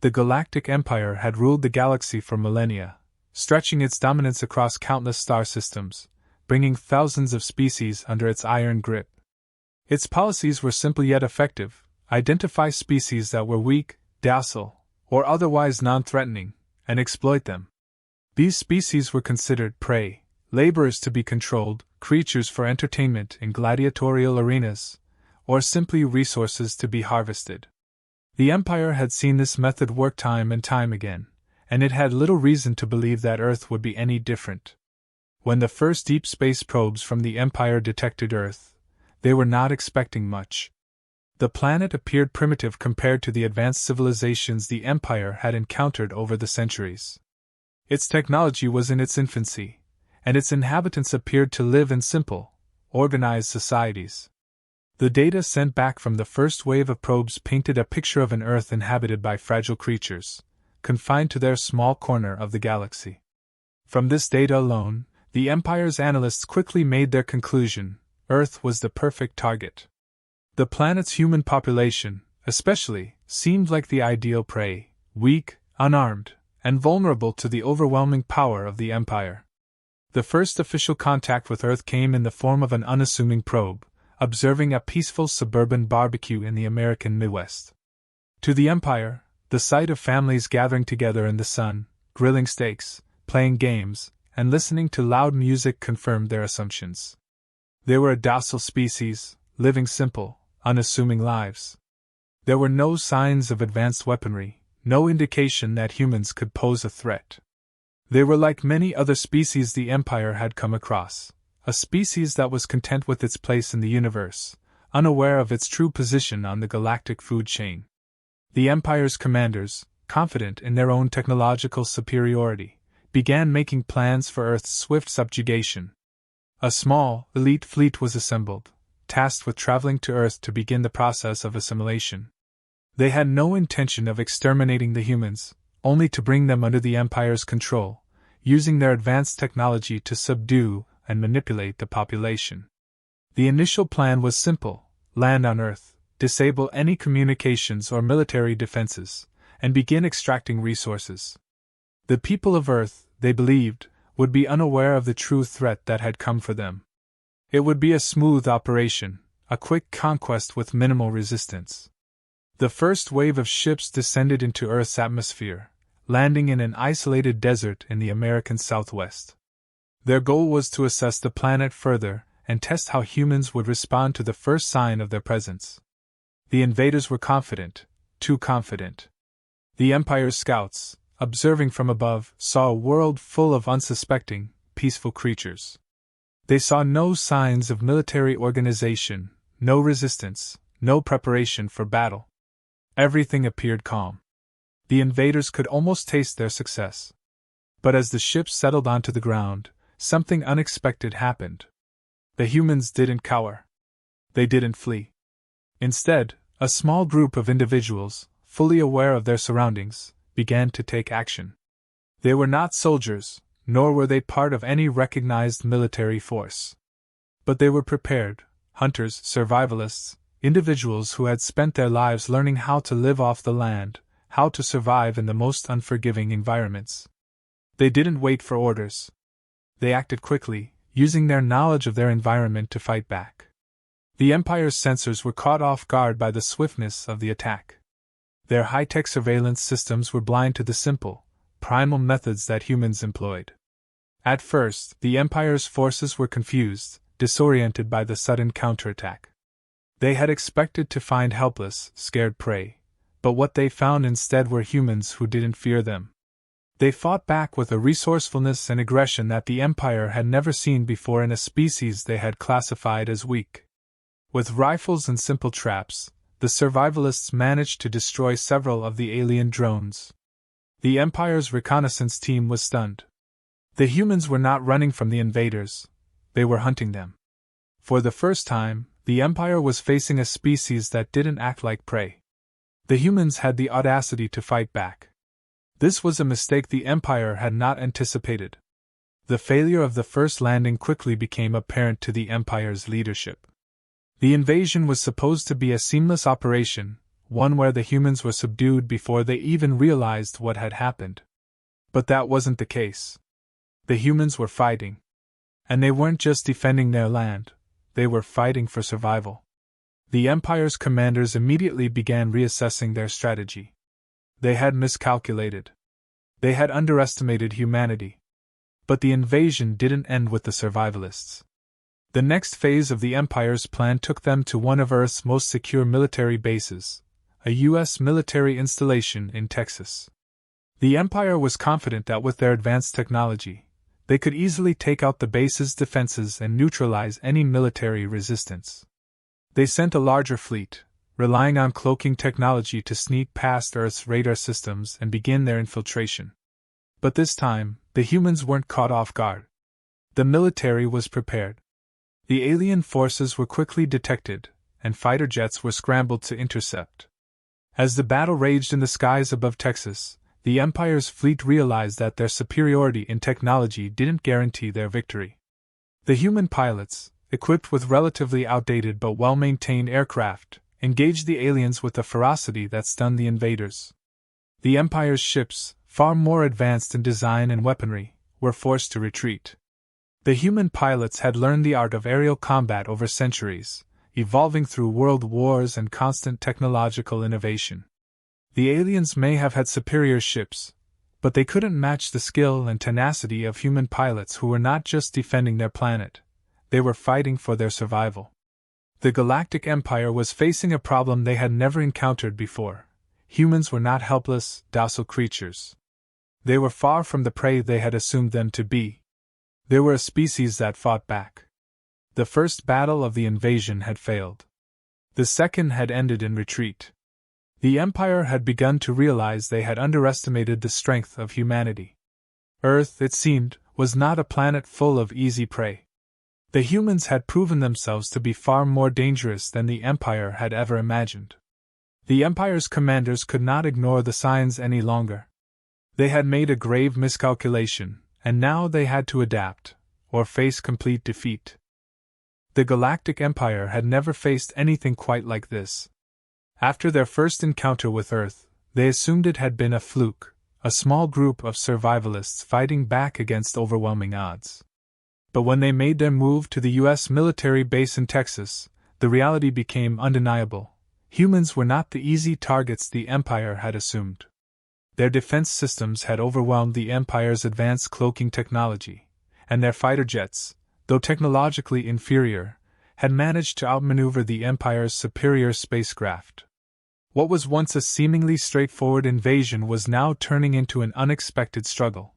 The Galactic Empire had ruled the galaxy for millennia, stretching its dominance across countless star systems, bringing thousands of species under its iron grip. Its policies were simple yet effective: identify species that were weak, docile, or otherwise non-threatening, and exploit them. These species were considered prey, laborers to be controlled, creatures for entertainment in gladiatorial arenas, or simply resources to be harvested. The Empire had seen this method work time and time again, and it had little reason to believe that Earth would be any different. When the first deep space probes from the Empire detected Earth, they were not expecting much. The planet appeared primitive compared to the advanced civilizations the Empire had encountered over the centuries. Its technology was in its infancy, and its inhabitants appeared to live in simple, organized societies. The data sent back from the first wave of probes painted a picture of an Earth inhabited by fragile creatures, confined to their small corner of the galaxy. From this data alone, the Empire's analysts quickly made their conclusion: Earth was the perfect target. The planet's human population, especially, seemed like the ideal prey, weak, unarmed, and vulnerable to the overwhelming power of the Empire. The first official contact with Earth came in the form of an unassuming probe, observing a peaceful suburban barbecue in the American Midwest. To the Empire, the sight of families gathering together in the sun, grilling steaks, playing games, and listening to loud music confirmed their assumptions. They were a docile species, living simple, unassuming lives. There were no signs of advanced weaponry, no indication that humans could pose a threat. They were like many other species the Empire had come across, a species that was content with its place in the universe, unaware of its true position on the galactic food chain. The Empire's commanders, confident in their own technological superiority, began making plans for Earth's swift subjugation. A small, elite fleet was assembled, tasked with traveling to Earth to begin the process of assimilation. They had no intention of exterminating the humans, only to bring them under the Empire's control, using their advanced technology to subdue and manipulate the population. The initial plan was simple: land on Earth, disable any communications or military defenses, and begin extracting resources. The people of Earth, they believed, would be unaware of the true threat that had come for them. It would be a smooth operation, a quick conquest with minimal resistance. The first wave of ships descended into Earth's atmosphere, landing in an isolated desert in the American Southwest. Their goal was to assess the planet further and test how humans would respond to the first sign of their presence. The invaders were confident, too confident. The Empire's scouts, observing from above, saw a world full of unsuspecting, peaceful creatures. They saw no signs of military organization, no resistance, no preparation for battle. Everything appeared calm. The invaders could almost taste their success. But as the ships settled onto the ground, something unexpected happened. The humans didn't cower. They didn't flee. Instead, a small group of individuals, fully aware of their surroundings, began to take action. They were not soldiers, nor were they part of any recognized military force. But they were prepared, hunters, survivalists, individuals who had spent their lives learning how to live off the land, how to survive in the most unforgiving environments. They didn't wait for orders. They acted quickly, using their knowledge of their environment to fight back. The Empire's sensors were caught off guard by the swiftness of the attack. Their high-tech surveillance systems were blind to the simple, primal methods that humans employed. At first, the Empire's forces were confused, disoriented by the sudden counterattack. They had expected to find helpless, scared prey, but what they found instead were humans who didn't fear them. They fought back with a resourcefulness and aggression that the Empire had never seen before in a species they had classified as weak. With rifles and simple traps, the survivalists managed to destroy several of the alien drones. The Empire's reconnaissance team was stunned. The humans were not running from the invaders, they were hunting them. For the first time, the Empire was facing a species that didn't act like prey. The humans had the audacity to fight back. This was a mistake the Empire had not anticipated. The failure of the first landing quickly became apparent to the Empire's leadership. The invasion was supposed to be a seamless operation, one where the humans were subdued before they even realized what had happened. But that wasn't the case. The humans were fighting. And they weren't just defending their land, they were fighting for survival. The Empire's commanders immediately began reassessing their strategy. They had miscalculated. They had underestimated humanity. But the invasion didn't end with the survivalists. The next phase of the Empire's plan took them to one of Earth's most secure military bases, a U.S. military installation in Texas. The Empire was confident that with their advanced technology, they could easily take out the base's defenses and neutralize any military resistance. They sent a larger fleet, relying on cloaking technology to sneak past Earth's radar systems and begin their infiltration. But this time, the humans weren't caught off guard. The military was prepared. The alien forces were quickly detected, and fighter jets were scrambled to intercept. As the battle raged in the skies above Texas, the Empire's fleet realized that their superiority in technology didn't guarantee their victory. The human pilots, equipped with relatively outdated but well-maintained aircraft, engaged the aliens with a ferocity that stunned the invaders. The Empire's ships, far more advanced in design and weaponry, were forced to retreat. The human pilots had learned the art of aerial combat over centuries, evolving through world wars and constant technological innovation. The aliens may have had superior ships, but they couldn't match the skill and tenacity of human pilots who were not just defending their planet, they were fighting for their survival. The Galactic Empire was facing a problem they had never encountered before. Humans were not helpless, docile creatures. They were far from the prey they had assumed them to be. They were a species that fought back. The first battle of the invasion had failed. The second had ended in retreat. The Empire had begun to realize they had underestimated the strength of humanity. Earth, it seemed, was not a planet full of easy prey. The humans had proven themselves to be far more dangerous than the Empire had ever imagined. The Empire's commanders could not ignore the signs any longer. They had made a grave miscalculation, and now they had to adapt, or face complete defeat. The Galactic Empire had never faced anything quite like this. After their first encounter with Earth, they assumed it had been a fluke, a small group of survivalists fighting back against overwhelming odds. But when they made their move to the U.S. military base in Texas, the reality became undeniable. Humans were not the easy targets the Empire had assumed. Their defense systems had overwhelmed the Empire's advanced cloaking technology, and their fighter jets, though technologically inferior, had managed to outmaneuver the Empire's superior spacecraft. What was once a seemingly straightforward invasion was now turning into an unexpected struggle.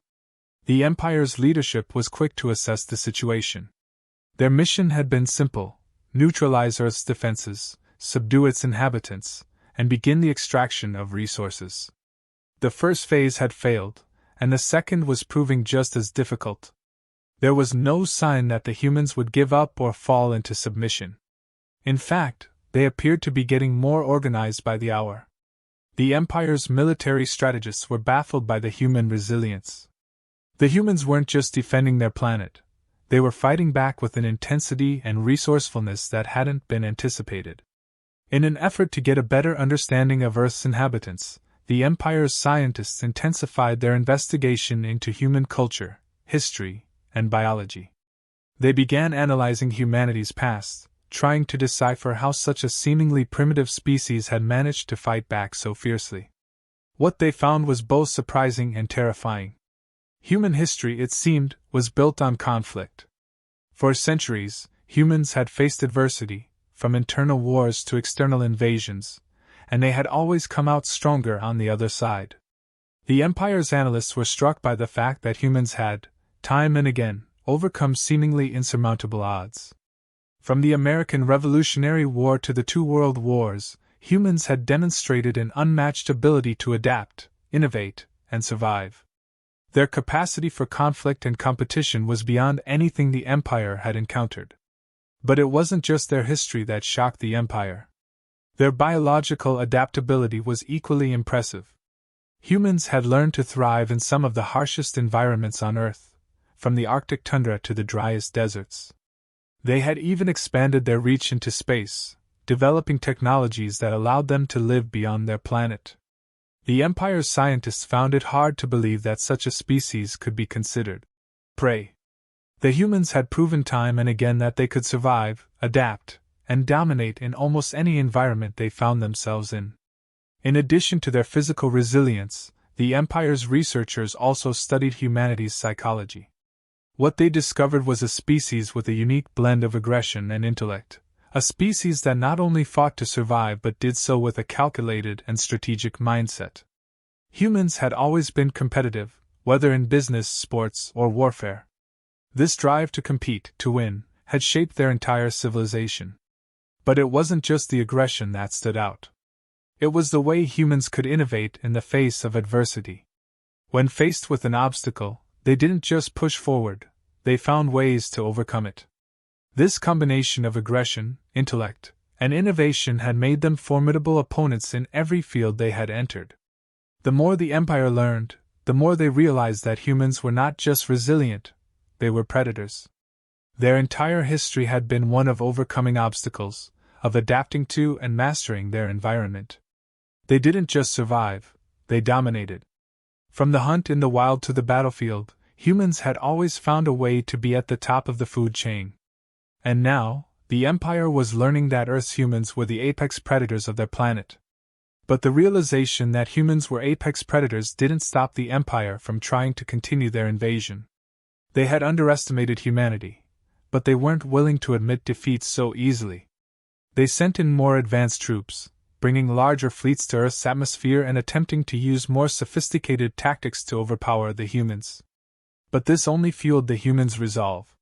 The Empire's leadership was quick to assess the situation. Their mission had been simple: neutralize Earth's defenses, subdue its inhabitants, and begin the extraction of resources. The first phase had failed, and the second was proving just as difficult. There was no sign that the humans would give up or fall into submission. In fact, they appeared to be getting more organized by the hour. The Empire's military strategists were baffled by the human resilience. The humans weren't just defending their planet, they were fighting back with an intensity and resourcefulness that hadn't been anticipated. In an effort to get a better understanding of Earth's inhabitants, the Empire's scientists intensified their investigation into human culture, history, and biology. They began analyzing humanity's past, trying to decipher how such a seemingly primitive species had managed to fight back so fiercely. What they found was both surprising and terrifying. Human history, it seemed, was built on conflict. For centuries, humans had faced adversity, from internal wars to external invasions, and they had always come out stronger on the other side. The Empire's analysts were struck by the fact that humans had, time and again, overcome seemingly insurmountable odds. From the American Revolutionary War to the two World Wars, humans had demonstrated an unmatched ability to adapt, innovate, and survive. Their capacity for conflict and competition was beyond anything the Empire had encountered. But it wasn't just their history that shocked the Empire. Their biological adaptability was equally impressive. Humans had learned to thrive in some of the harshest environments on Earth, from the Arctic tundra to the driest deserts. They had even expanded their reach into space, developing technologies that allowed them to live beyond their planet. The Empire's scientists found it hard to believe that such a species could be considered prey. The humans had proven time and again that they could survive, adapt, and dominate in almost any environment they found themselves in. In addition to their physical resilience, the Empire's researchers also studied humanity's psychology. What they discovered was a species with a unique blend of aggression and intellect, a species that not only fought to survive but did so with a calculated and strategic mindset. Humans had always been competitive, whether in business, sports, or warfare. This drive to compete, to win, had shaped their entire civilization. But it wasn't just the aggression that stood out. It was the way humans could innovate in the face of adversity. When faced with an obstacle, they didn't just push forward, they found ways to overcome it. This combination of aggression, intellect, and innovation had made them formidable opponents in every field they had entered. The more the Empire learned, the more they realized that humans were not just resilient, they were predators. Their entire history had been one of overcoming obstacles, of adapting to and mastering their environment. They didn't just survive, they dominated. From the hunt in the wild to the battlefield, humans had always found a way to be at the top of the food chain. And now, the Empire was learning that Earth's humans were the apex predators of their planet. But the realization that humans were apex predators didn't stop the Empire from trying to continue their invasion. They had underestimated humanity, but they weren't willing to admit defeat so easily. They sent in more advanced troops, bringing larger fleets to Earth's atmosphere and attempting to use more sophisticated tactics to overpower the humans. But this only fueled the humans' resolve.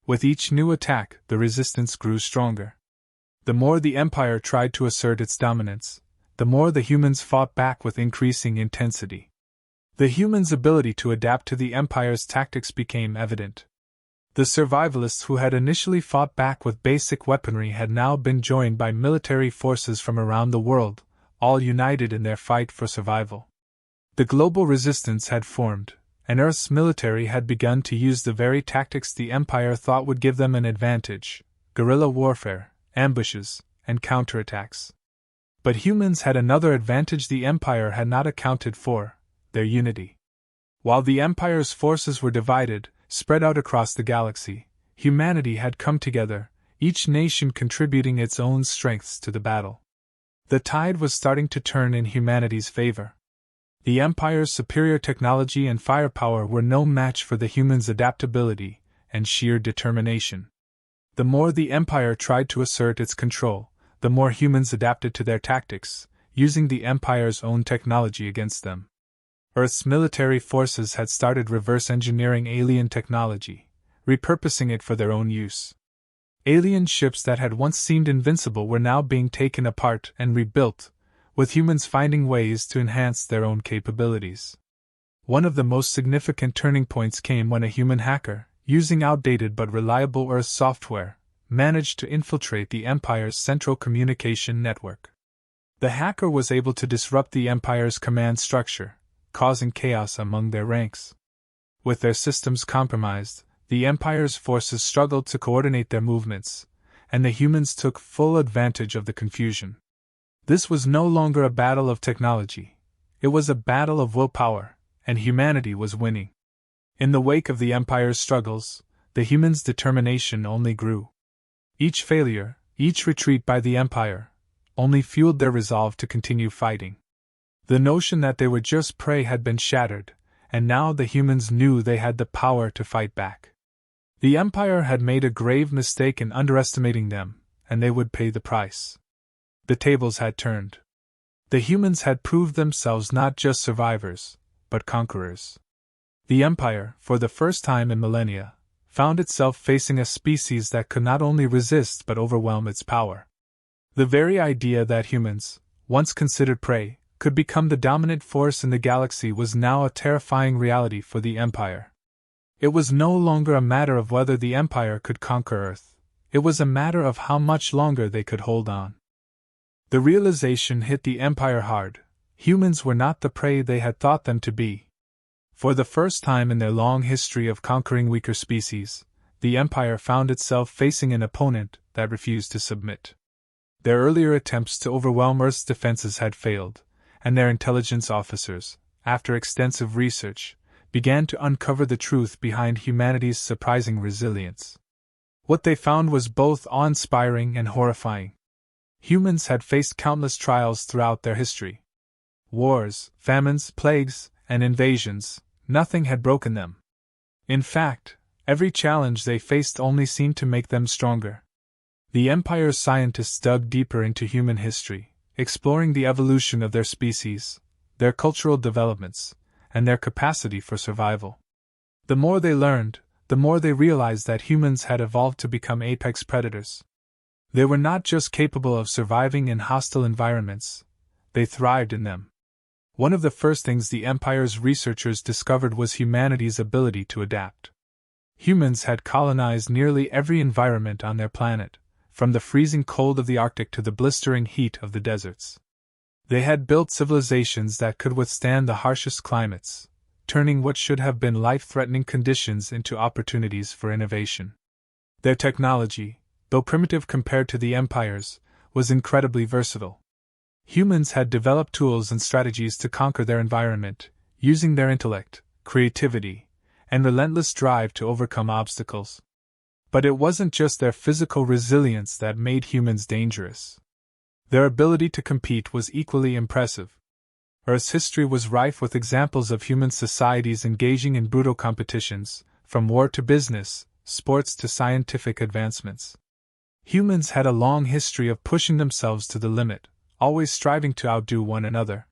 With each new attack, the resistance grew stronger. The more the Empire tried to assert its dominance, the more the humans fought back with increasing intensity. The humans' ability to adapt to the Empire's tactics became evident. The survivalists who had initially fought back with basic weaponry had now been joined by military forces from around the world, all united in their fight for survival. The global resistance had formed, and Earth's military had begun to use the very tactics the Empire thought would give them an advantage: guerrilla warfare, ambushes, and counterattacks. But humans had another advantage the Empire had not accounted for: their unity. While the Empire's forces were divided, spread out across the galaxy, humanity had come together, each nation contributing its own strengths to the battle. The tide was starting to turn in humanity's favor. The Empire's superior technology and firepower were no match for the humans' adaptability and sheer determination. The more the Empire tried to assert its control, the more humans adapted to their tactics, using the Empire's own technology against them. Earth's military forces had started reverse engineering alien technology, repurposing it for their own use. Alien ships that had once seemed invincible were now being taken apart and rebuilt, with humans finding ways to enhance their own capabilities. One of the most significant turning points came when a human hacker, using outdated but reliable Earth software, managed to infiltrate the Empire's central communication network. The hacker was able to disrupt the Empire's command structure, causing chaos among their ranks. With their systems compromised, the Empire's forces struggled to coordinate their movements, and the humans took full advantage of the confusion. This was no longer a battle of technology. It was a battle of willpower, and humanity was winning. In the wake of the Empire's struggles, the humans' determination only grew. Each failure, each retreat by the Empire, only fueled their resolve to continue fighting. The notion that they were just prey had been shattered, and now the humans knew they had the power to fight back. The Empire had made a grave mistake in underestimating them, and they would pay the price. The tables had turned. The humans had proved themselves not just survivors, but conquerors. The Empire, for the first time in millennia, found itself facing a species that could not only resist but overwhelm its power. The very idea that humans, once considered prey, could become the dominant force in the galaxy was now a terrifying reality for the Empire. It was no longer a matter of whether the Empire could conquer Earth. It was a matter of how much longer they could hold on. The realization hit the Empire hard. Humans were not the prey they had thought them to be. For the first time in their long history of conquering weaker species, the Empire found itself facing an opponent that refused to submit. Their earlier attempts to overwhelm Earth's defenses had failed, and their intelligence officers, after extensive research, began to uncover the truth behind humanity's surprising resilience. What they found was both awe-inspiring and horrifying. Humans had faced countless trials throughout their history. Wars, famines, plagues, and invasions, nothing had broken them. In fact, every challenge they faced only seemed to make them stronger. The Empire's scientists dug deeper into human history, exploring the evolution of their species, their cultural developments, and their capacity for survival. The more they learned, the more they realized that humans had evolved to become apex predators. They were not just capable of surviving in hostile environments, they thrived in them. One of the first things the Empire's researchers discovered was humanity's ability to adapt. Humans had colonized nearly every environment on their planet, from the freezing cold of the Arctic to the blistering heat of the deserts. They had built civilizations that could withstand the harshest climates, turning what should have been life-threatening conditions into opportunities for innovation. Their technology, though primitive compared to the Empire's, was incredibly versatile. Humans had developed tools and strategies to conquer their environment, using their intellect, creativity, and relentless drive to overcome obstacles. But it wasn't just their physical resilience that made humans dangerous. Their ability to compete was equally impressive. Earth's history was rife with examples of human societies engaging in brutal competitions, from war to business, sports to scientific advancements. Humans had a long history of pushing themselves to the limit, always striving to outdo one another.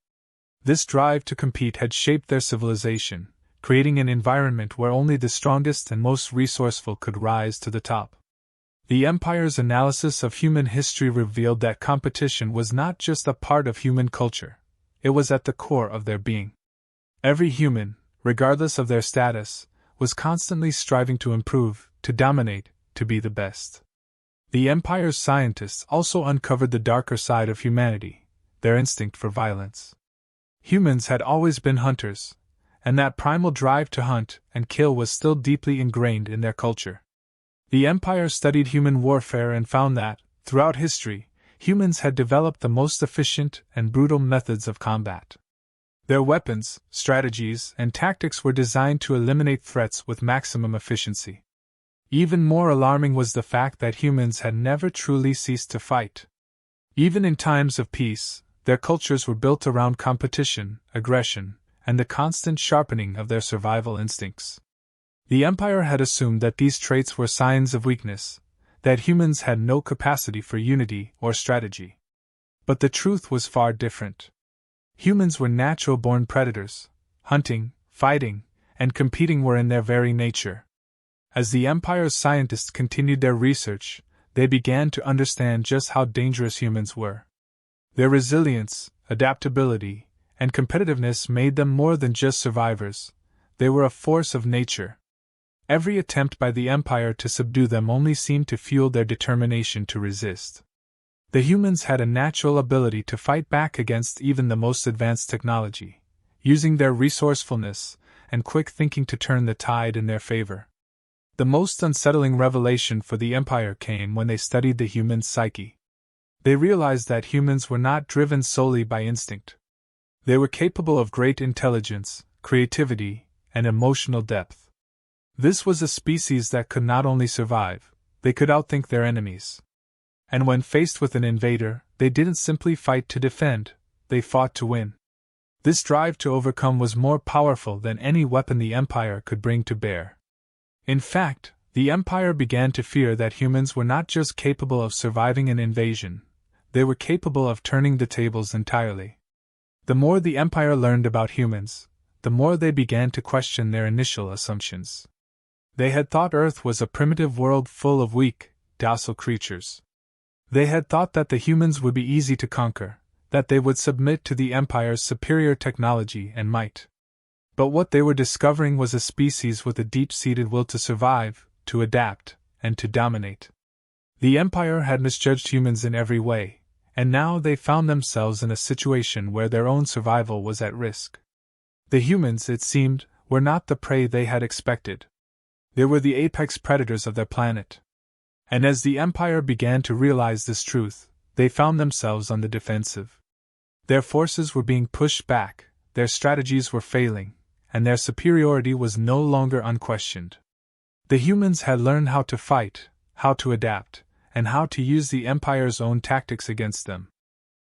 This drive to compete had shaped their civilization, creating an environment where only the strongest and most resourceful could rise to the top. The Empire's analysis of human history revealed that competition was not just a part of human culture, it was at the core of their being. Every human, regardless of their status, was constantly striving to improve, to dominate, to be the best. The Empire's scientists also uncovered the darker side of humanity, their instinct for violence. Humans had always been hunters, and that primal drive to hunt and kill was still deeply ingrained in their culture. The Empire studied human warfare and found that, throughout history, humans had developed the most efficient and brutal methods of combat. Their weapons, strategies, and tactics were designed to eliminate threats with maximum efficiency. Even more alarming was the fact that humans had never truly ceased to fight. Even in times of peace, their cultures were built around competition, aggression, and the constant sharpening of their survival instincts. The Empire had assumed that these traits were signs of weakness, that humans had no capacity for unity or strategy. But the truth was far different. Humans were natural-born predators. Hunting, fighting, and competing were in their very nature. As the Empire's scientists continued their research, they began to understand just how dangerous humans were. Their resilience, adaptability, and competitiveness made them more than just survivors. They were a force of nature. Every attempt by the Empire to subdue them only seemed to fuel their determination to resist. The humans had a natural ability to fight back against even the most advanced technology, using their resourcefulness and quick thinking to turn the tide in their favor. The most unsettling revelation for the Empire came when they studied the human psyche. They realized that humans were not driven solely by instinct. They were capable of great intelligence, creativity, and emotional depth. This was a species that could not only survive, they could outthink their enemies. And when faced with an invader, they didn't simply fight to defend, they fought to win. This drive to overcome was more powerful than any weapon the Empire could bring to bear. In fact, the Empire began to fear that humans were not just capable of surviving an invasion, they were capable of turning the tables entirely. The more the Empire learned about humans, the more they began to question their initial assumptions. They had thought Earth was a primitive world full of weak, docile creatures. They had thought that the humans would be easy to conquer, that they would submit to the Empire's superior technology and might. But what they were discovering was a species with a deep-seated will to survive, to adapt, and to dominate. The Empire had misjudged humans in every way, and now they found themselves in a situation where their own survival was at risk. The humans, it seemed, were not the prey they had expected. They were the apex predators of their planet. And as the Empire began to realize this truth, they found themselves on the defensive. Their forces were being pushed back, their strategies were failing, and their superiority was no longer unquestioned. The humans had learned how to fight, how to adapt, and how to use the Empire's own tactics against them.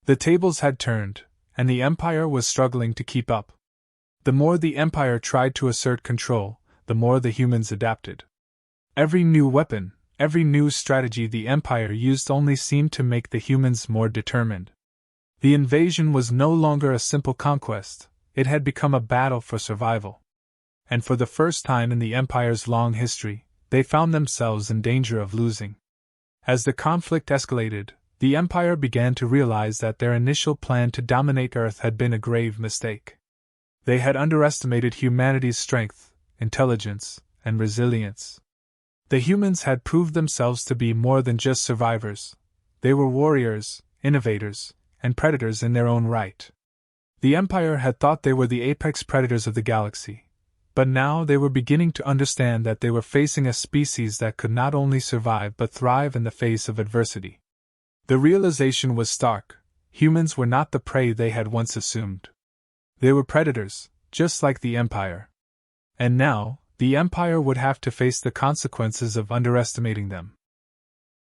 The tables had turned, and the Empire was struggling to keep up. The more the Empire tried to assert control, the more the humans adapted. Every new weapon, every new strategy the Empire used only seemed to make the humans more determined. The invasion was no longer a simple conquest, it had become a battle for survival. And for the first time in the Empire's long history, they found themselves in danger of losing. As the conflict escalated, the Empire began to realize that their initial plan to dominate Earth had been a grave mistake. They had underestimated humanity's strength, intelligence, and resilience. The humans had proved themselves to be more than just survivors. They were warriors, innovators, and predators in their own right. The Empire had thought they were the apex predators of the galaxy, but now they were beginning to understand that they were facing a species that could not only survive but thrive in the face of adversity. The realization was stark: humans were not the prey they had once assumed. They were predators, just like the Empire. And now, the Empire would have to face the consequences of underestimating them.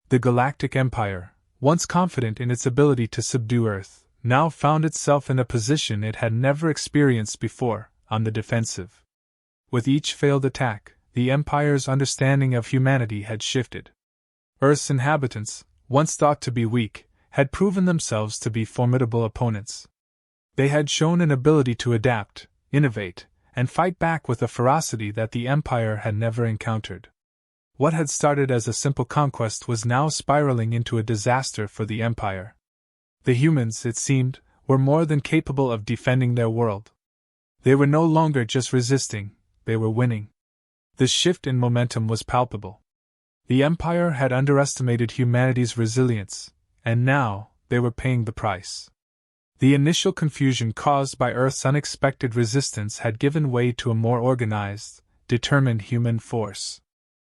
The Galactic Empire, once confident in its ability to subdue Earth, now found itself in a position it had never experienced before, on the defensive. With each failed attack, the Empire's understanding of humanity had shifted. Earth's inhabitants, once thought to be weak, had proven themselves to be formidable opponents. They had shown an ability to adapt, innovate, and fight back with a ferocity that the Empire had never encountered. What had started as a simple conquest was now spiraling into a disaster for the Empire. The humans, it seemed, were more than capable of defending their world. They were no longer just resisting, they were winning. The shift in momentum was palpable. The Empire had underestimated humanity's resilience, and now they were paying the price. The initial confusion caused by Earth's unexpected resistance had given way to a more organized, determined human force.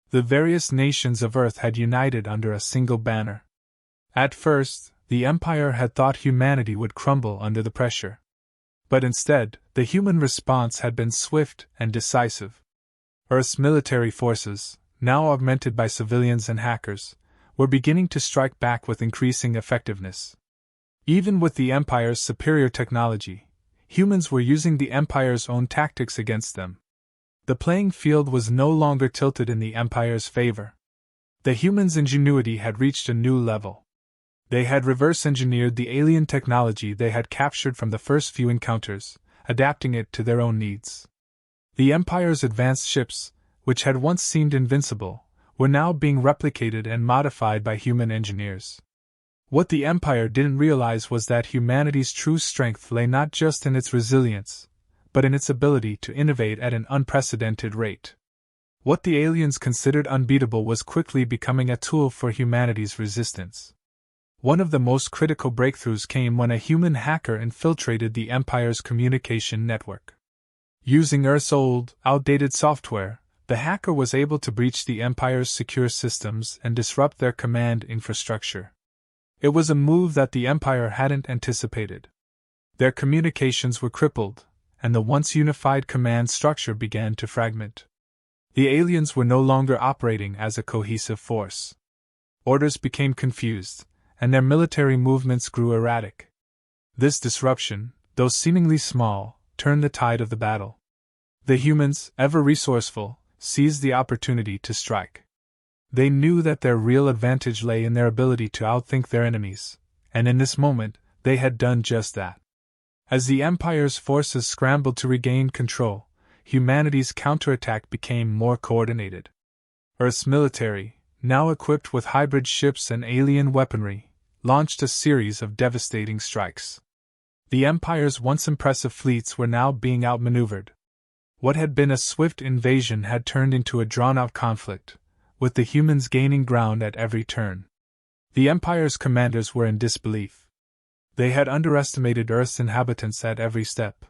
The various nations of Earth had united under a single banner. At first, the Empire had thought humanity would crumble under the pressure. But instead, the human response had been swift and decisive. Earth's military forces, now augmented by civilians and hackers, were beginning to strike back with increasing effectiveness. Even with the Empire's superior technology, humans were using the Empire's own tactics against them. The playing field was no longer tilted in the Empire's favor. The humans' ingenuity had reached a new level. They had reverse-engineered the alien technology they had captured from the first few encounters, adapting it to their own needs. The Empire's advanced ships, which had once seemed invincible, were now being replicated and modified by human engineers. What the Empire didn't realize was that humanity's true strength lay not just in its resilience, but in its ability to innovate at an unprecedented rate. What the aliens considered unbeatable was quickly becoming a tool for humanity's resistance. One of the most critical breakthroughs came when a human hacker infiltrated the Empire's communication network. Using Earth's old, outdated software, the hacker was able to breach the Empire's secure systems and disrupt their command infrastructure. It was a move that the Empire hadn't anticipated. Their communications were crippled, and the once unified command structure began to fragment. The aliens were no longer operating as a cohesive force. Orders became confused, and their military movements grew erratic. This disruption, though seemingly small, turned the tide of the battle. The humans, ever resourceful, seized the opportunity to strike. They knew that their real advantage lay in their ability to outthink their enemies, and in this moment, they had done just that. As the Empire's forces scrambled to regain control, humanity's counterattack became more coordinated. Earth's military, now equipped with hybrid ships and alien weaponry, launched a series of devastating strikes. The Empire's once impressive fleets were now being outmaneuvered. What had been a swift invasion had turned into a drawn-out conflict, with the humans gaining ground at every turn. The Empire's commanders were in disbelief. They had underestimated Earth's inhabitants at every step.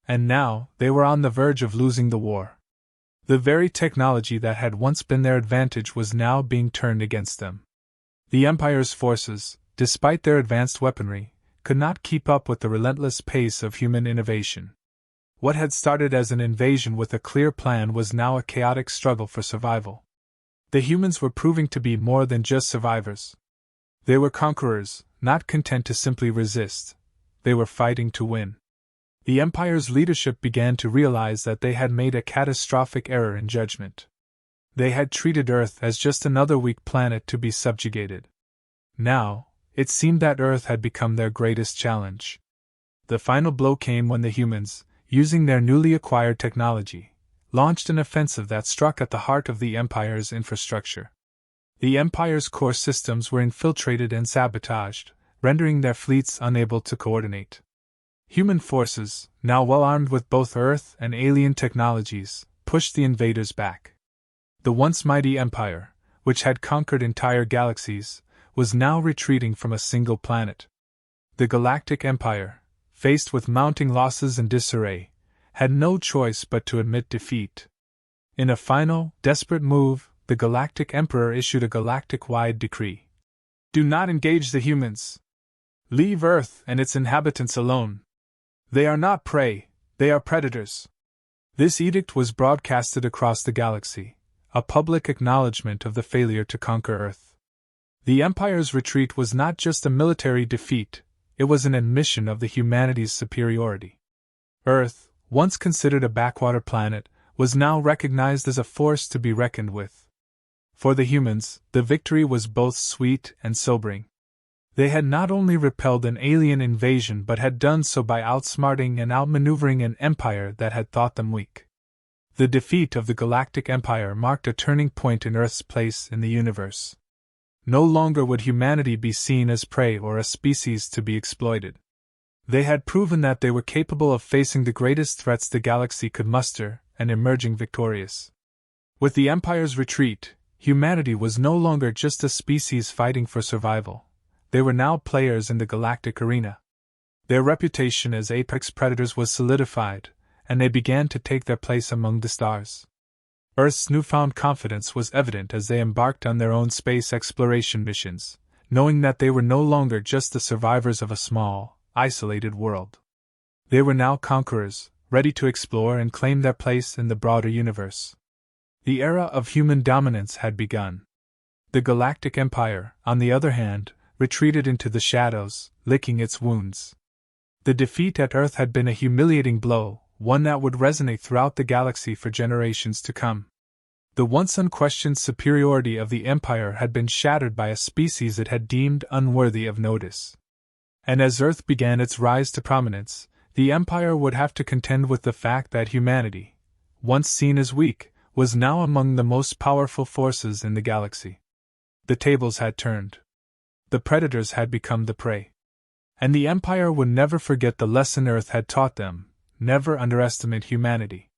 And now, they were on the verge of losing the war. The very technology that had once been their advantage was now being turned against them. The Empire's forces, despite their advanced weaponry, could not keep up with the relentless pace of human innovation. What had started as an invasion with a clear plan was now a chaotic struggle for survival. The humans were proving to be more than just survivors. They were conquerors, not content to simply resist. They were fighting to win. The Empire's leadership began to realize that they had made a catastrophic error in judgment. They had treated Earth as just another weak planet to be subjugated. Now, it seemed that Earth had become their greatest challenge. The final blow came when the humans, using their newly acquired technology, launched an offensive that struck at the heart of the Empire's infrastructure. The Empire's core systems were infiltrated and sabotaged, rendering their fleets unable to coordinate. Human forces, now well armed with both Earth and alien technologies, pushed the invaders back. The once mighty Empire, which had conquered entire galaxies, was now retreating from a single planet. The Galactic Empire, faced with mounting losses and disarray, had no choice but to admit defeat. In a final, desperate move, the Galactic Emperor issued a galactic-wide decree. Do not engage the humans. Leave Earth and its inhabitants alone. They are not prey, they are predators. This edict was broadcasted across the galaxy, a public acknowledgement of the failure to conquer Earth. The Empire's retreat was not just a military defeat, it was an admission of the humanity's superiority. Earth, once considered a backwater planet, was now recognized as a force to be reckoned with. For the humans, the victory was both sweet and sobering. They had not only repelled an alien invasion but had done so by outsmarting and outmaneuvering an empire that had thought them weak. The defeat of the Galactic Empire marked a turning point in Earth's place in the universe. No longer would humanity be seen as prey or a species to be exploited. They had proven that they were capable of facing the greatest threats the galaxy could muster and emerging victorious. With the Empire's retreat, humanity was no longer just a species fighting for survival. They were now players in the galactic arena. Their reputation as apex predators was solidified, and they began to take their place among the stars. Earth's newfound confidence was evident as they embarked on their own space exploration missions, knowing that they were no longer just the survivors of a small, isolated world. They were now conquerors, ready to explore and claim their place in the broader universe. The era of human dominance had begun. The Galactic Empire, on the other hand, retreated into the shadows, licking its wounds. The defeat at Earth had been a humiliating blow, one that would resonate throughout the galaxy for generations to come. The once unquestioned superiority of the Empire had been shattered by a species it had deemed unworthy of notice. And as Earth began its rise to prominence, the Empire would have to contend with the fact that humanity, once seen as weak, was now among the most powerful forces in the galaxy. The tables had turned. The predators had become the prey. And the Empire would never forget the lesson Earth had taught them: never underestimate humanity.